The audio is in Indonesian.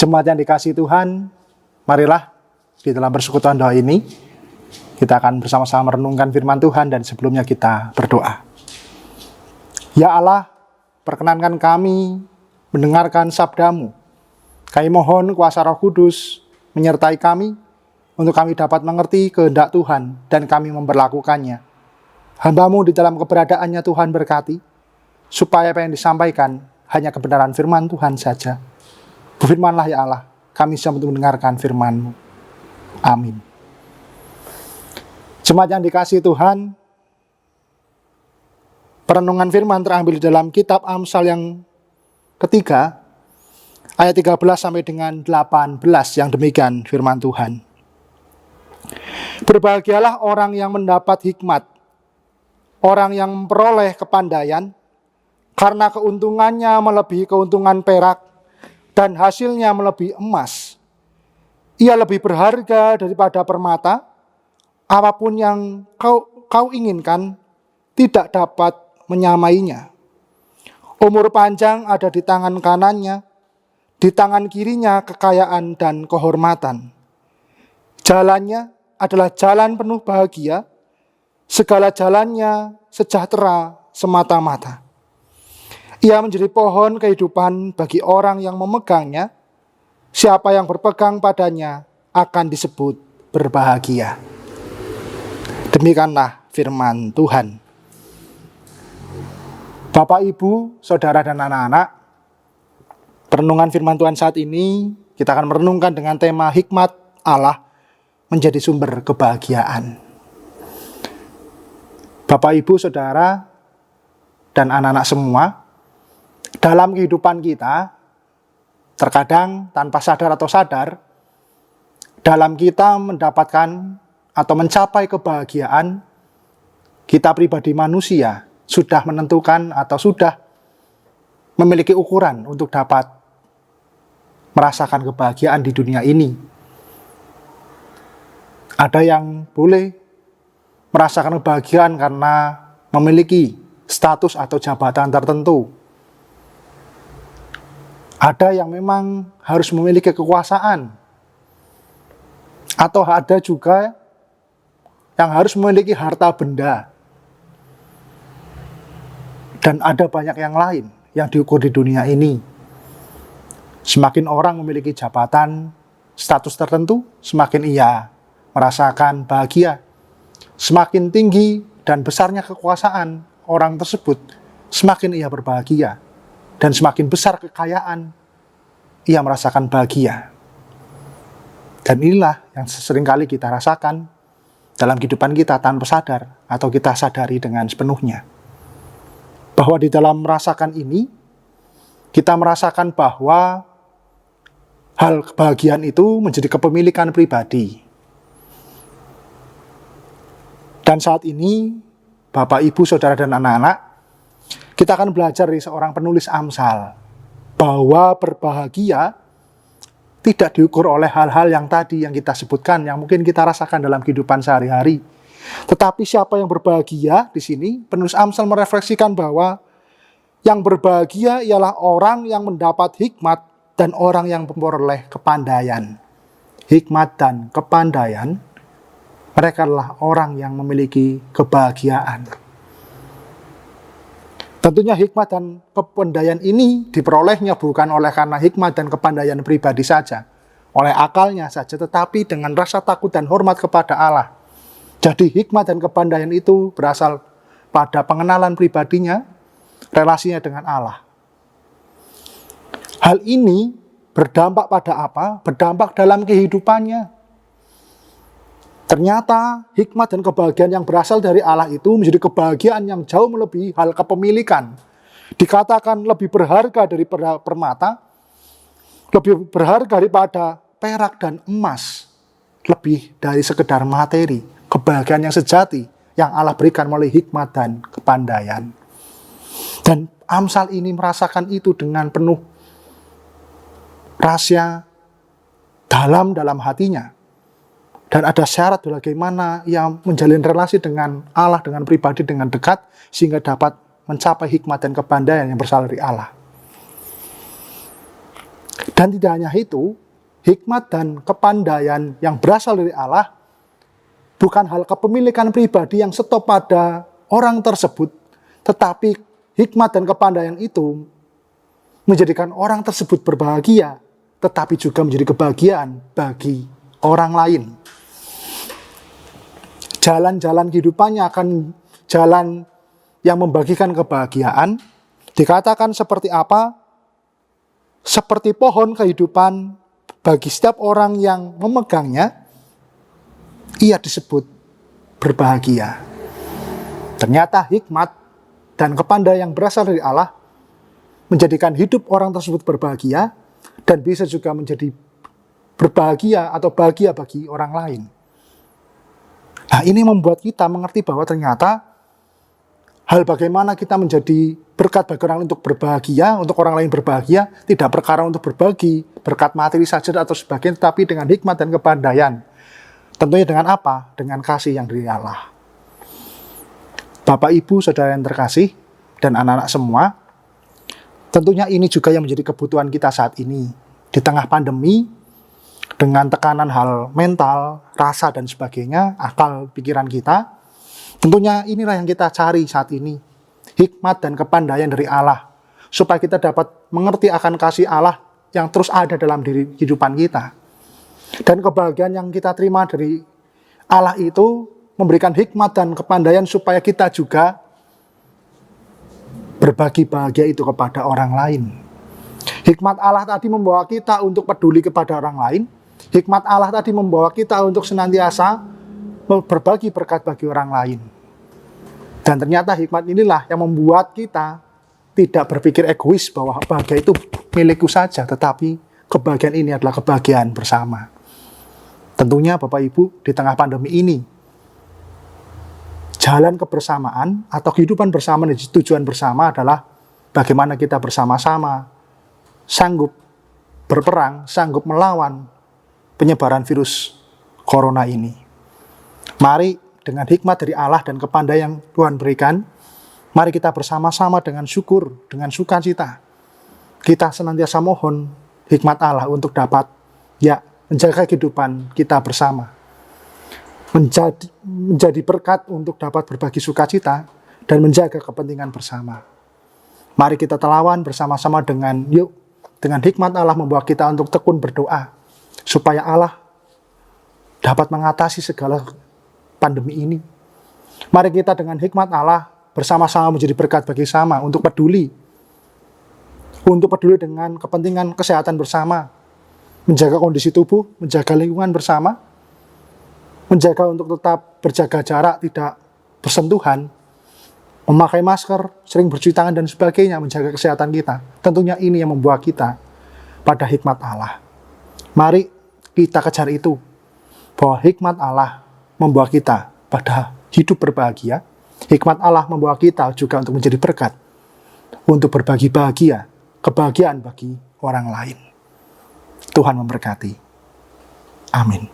Jemaat yang dikasihi Tuhan, marilah di dalam persekutuan doa ini kita akan bersama-sama merenungkan firman Tuhan dan sebelumnya kita berdoa. Ya Allah, perkenankan kami mendengarkan sabda-Mu. Kami mohon kuasa Roh Kudus menyertai kami untuk kami dapat mengerti kehendak Tuhan dan kami memperlakukannya. Hamba-Mu di dalam keberadaannya Tuhan berkati, supaya apa yang disampaikan hanya kebenaran firman Tuhan saja. Berfirmanlah ya Allah, kami siap untuk mendengarkan firman-Mu. Amin. Jemaat yang dikasihi Tuhan, perenungan firman terambil dalam kitab Amsal yang ketiga, ayat 13 sampai dengan 18 yang demikian firman Tuhan. Berbahagialah orang yang mendapat hikmat, orang yang memperoleh kepandaian, karena keuntungannya melebihi keuntungan perak, dan hasilnya melebihi emas. Ia lebih berharga daripada permata. Apapun yang kau inginkan tidak dapat menyamainya. Umur panjang ada di tangan kanannya, di tangan kirinya kekayaan dan kehormatan. Jalannya adalah jalan penuh bahagia, segala jalannya sejahtera semata-mata. Ia menjadi pohon kehidupan bagi orang yang memegangnya. Siapa yang berpegang padanya akan disebut berbahagia. Demikianlah firman Tuhan. Bapak, Ibu, Saudara, dan anak-anak, perenungan firman Tuhan saat ini kita akan merenungkan dengan tema hikmat Allah menjadi sumber kebahagiaan. Bapak, Ibu, Saudara, dan anak-anak semua, dalam kehidupan kita, terkadang tanpa sadar atau sadar, dalam kita mendapatkan atau mencapai kebahagiaan, kita pribadi manusia sudah menentukan atau sudah memiliki ukuran untuk dapat merasakan kebahagiaan di dunia ini. Ada yang boleh merasakan kebahagiaan karena memiliki status atau jabatan tertentu. Ada yang memang harus memiliki kekuasaan. Atau ada juga yang harus memiliki harta benda. Dan ada banyak yang lain yang diukur di dunia ini. Semakin orang memiliki jabatan, status tertentu, semakin ia merasakan bahagia. Semakin tinggi dan besarnya kekuasaan orang tersebut, semakin ia berbahagia. Dan semakin besar kekayaan, ia merasakan bahagia. Dan inilah yang seringkali kita rasakan dalam kehidupan kita tanpa sadar atau kita sadari dengan sepenuhnya. Bahwa di dalam merasakan ini, kita merasakan bahwa hal kebahagiaan itu menjadi kepemilikan pribadi. Dan saat ini, Bapak, Ibu, Saudara, dan anak-anak, kita akan belajar dari seorang penulis Amsal bahwa berbahagia tidak diukur oleh hal-hal yang tadi yang kita sebutkan, yang mungkin kita rasakan dalam kehidupan sehari-hari. Tetapi siapa yang berbahagia di sini, penulis Amsal merefleksikan bahwa yang berbahagia ialah orang yang mendapat hikmat dan orang yang memperoleh kepandaian. Hikmat dan kepandaian, mereka adalah orang yang memiliki kebahagiaan. Tentunya hikmat dan kepandaian ini diperolehnya bukan oleh karena hikmat dan kepandaian pribadi saja, oleh akalnya saja, tetapi dengan rasa takut dan hormat kepada Allah. Jadi hikmat dan kepandaian itu berasal pada pengenalan pribadinya, relasinya dengan Allah. Hal ini berdampak pada apa? Berdampak dalam kehidupannya. Ternyata hikmat dan kebahagiaan yang berasal dari Allah itu menjadi kebahagiaan yang jauh melebihi hal kepemilikan. Dikatakan lebih berharga daripada permata, lebih berharga daripada perak dan emas, lebih dari sekedar materi. Kebahagiaan yang sejati yang Allah berikan melalui hikmat dan kepandaian. Dan Amsal ini merasakan itu dengan penuh rahasia dalam hatinya. Dan ada syarat bagaimana ia menjalin relasi dengan Allah, dengan pribadi, dengan dekat, sehingga dapat mencapai hikmat dan kepandaian yang berasal dari Allah. Dan tidak hanya itu, hikmat dan kepandaian yang berasal dari Allah bukan hal kepemilikan pribadi yang stop pada orang tersebut, tetapi hikmat dan kepandaian itu menjadikan orang tersebut berbahagia, tetapi juga menjadi kebahagiaan bagi orang lain. Jalan-jalan kehidupannya akan jalan yang membagikan kebahagiaan. Dikatakan seperti apa? Seperti pohon kehidupan bagi setiap orang yang memegangnya, ia disebut berbahagia. Ternyata hikmat dan kepandaian yang berasal dari Allah menjadikan hidup orang tersebut berbahagia dan bisa juga menjadi berbahagia atau bahagia bagi orang lain. Nah, ini membuat kita mengerti bahwa ternyata hal bagaimana kita menjadi berkat bagi orang untuk berbahagia, untuk orang lain berbahagia, tidak perkara untuk berbagi, berkat materi saja atau sebagainya, tetapi dengan hikmat dan kepandaian. Tentunya dengan apa? Dengan kasih yang dari Allah. Bapak, Ibu, Saudara yang terkasih, dan anak-anak semua, tentunya ini juga yang menjadi kebutuhan kita saat ini. Di tengah pandemi, dengan tekanan hal mental, rasa, dan sebagainya, akal pikiran kita, tentunya inilah yang kita cari saat ini. Hikmat dan kepandaian dari Allah, supaya kita dapat mengerti akan kasih Allah yang terus ada dalam diri kehidupan kita. Dan kebahagiaan yang kita terima dari Allah itu memberikan hikmat dan kepandaian supaya kita juga berbagi bahagia itu kepada orang lain. Hikmat Allah tadi membawa kita untuk peduli kepada orang lain. Hikmat Allah tadi membawa kita untuk senantiasa berbagi berkat bagi orang lain. Dan ternyata hikmat inilah yang membuat kita tidak berpikir egois bahwa bahagia itu milikku saja, tetapi kebahagiaan ini adalah kebahagiaan bersama. Tentunya Bapak Ibu, di tengah pandemi ini, jalan kebersamaan atau kehidupan bersama dan tujuan bersama adalah bagaimana kita bersama-sama sanggup berperang, sanggup melawan penyebaran virus corona ini. Mari dengan hikmat dari Allah dan kepandaian yang Tuhan berikan, mari kita bersama-sama dengan syukur, dengan sukacita. Kita senantiasa mohon hikmat Allah untuk dapat menjaga kehidupan kita bersama. Menjadi berkat untuk dapat berbagi sukacita dan menjaga kepentingan bersama. Mari kita telawan bersama-sama dengan hikmat Allah membawa kita untuk tekun berdoa, supaya Allah dapat mengatasi segala pandemi ini. Mari kita dengan hikmat Allah bersama-sama menjadi berkat bagi sama untuk peduli dengan kepentingan kesehatan bersama, menjaga kondisi tubuh, menjaga lingkungan bersama, menjaga untuk tetap berjaga jarak, tidak bersentuhan, memakai masker, sering bercuci tangan dan sebagainya, menjaga kesehatan kita. Tentunya ini yang membawa kita pada hikmat Allah. Mari kita kejar itu, bahwa hikmat Allah membawa kita pada hidup berbahagia. Hikmat Allah membawa kita juga untuk menjadi berkat, untuk berbagi bahagia, kebahagiaan bagi orang lain. Tuhan memberkati. Amin.